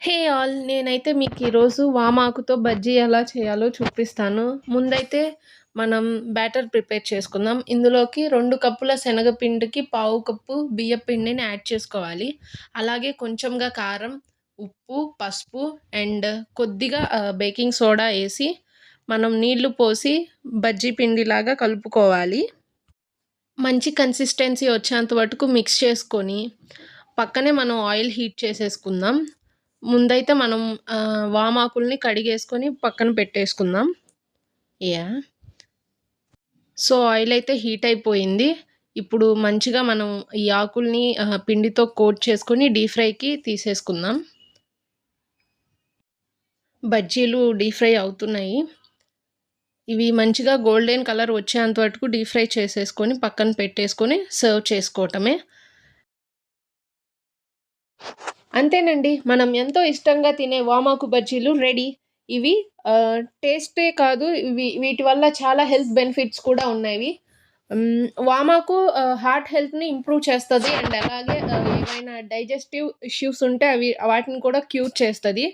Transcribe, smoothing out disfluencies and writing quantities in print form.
Hey all! నేనైతే మీకు ఈరోజు వామాకుతో బజ్జీ ఎలా చేయాలో చూపిస్తాను. ముందైతే మనం బ్యాటర్ ప్రిపేర్ చేసుకుందాం. ఇందులోకి 2 కప్పుల శనగపిండికి పావు కప్పు బియ్యపు పిండిని యాడ్ చేసుకోవాలి. అలాగే కొంచెంగా కారం, ఉప్పు, పసుపు అండ్ కొద్దిగా బేకింగ్ సోడా ఏసి మనం నీళ్లు పోసి బజ్జీ పిండిలాగా కలుపుకోవాలి. మంచి కన్సిస్టెన్సీ వచ్చేంత వరకు మిక్స్ చేసుకొని, పక్కనే మనం ఆయిల్ హీట్ చేసేసుకుందాం. ముందైతే మనం వామాకుల్ని కడిగేసుకొని పక్కన పెట్టేసుకుందాం. యాహ్! సో, ఆయిల్ అయితే హీట్ అయిపోయింది. ఇప్పుడు మంచిగా మనం ఈ ఆకుల్ని పిండితో కోట్ చేసుకొని డీప్ ఫ్రైకి తీసేసుకుందాం. బజ్జీలు డీప్ ఫ్రై అవుతున్నాయి. ఇవి మంచిగా గోల్డెన్ కలర్ వచ్చేంత వరకు డీప్ ఫ్రై చేసేసుకొని పక్కన పెట్టేసుకొని సర్వ్ చేసుకోవటమే. అంతేనండి. మనం ఎంతో ఇష్టంగా తినే వామాకు బజ్జీలు రెడీ. ఇవి టేస్టే కాదు, వీటి వల్ల చాలా హెల్త్ బెనిఫిట్స్ కూడా ఉన్నవి. వామాకు హార్ట్ హెల్త్‌ని ఇంప్రూవ్ చేస్తది. అండ్ అలాగే ఏవైనా డైజెస్టివ్ ఇష్యూస్ ఉంటే వాటిని కూడా క్యూర్ చేస్తది.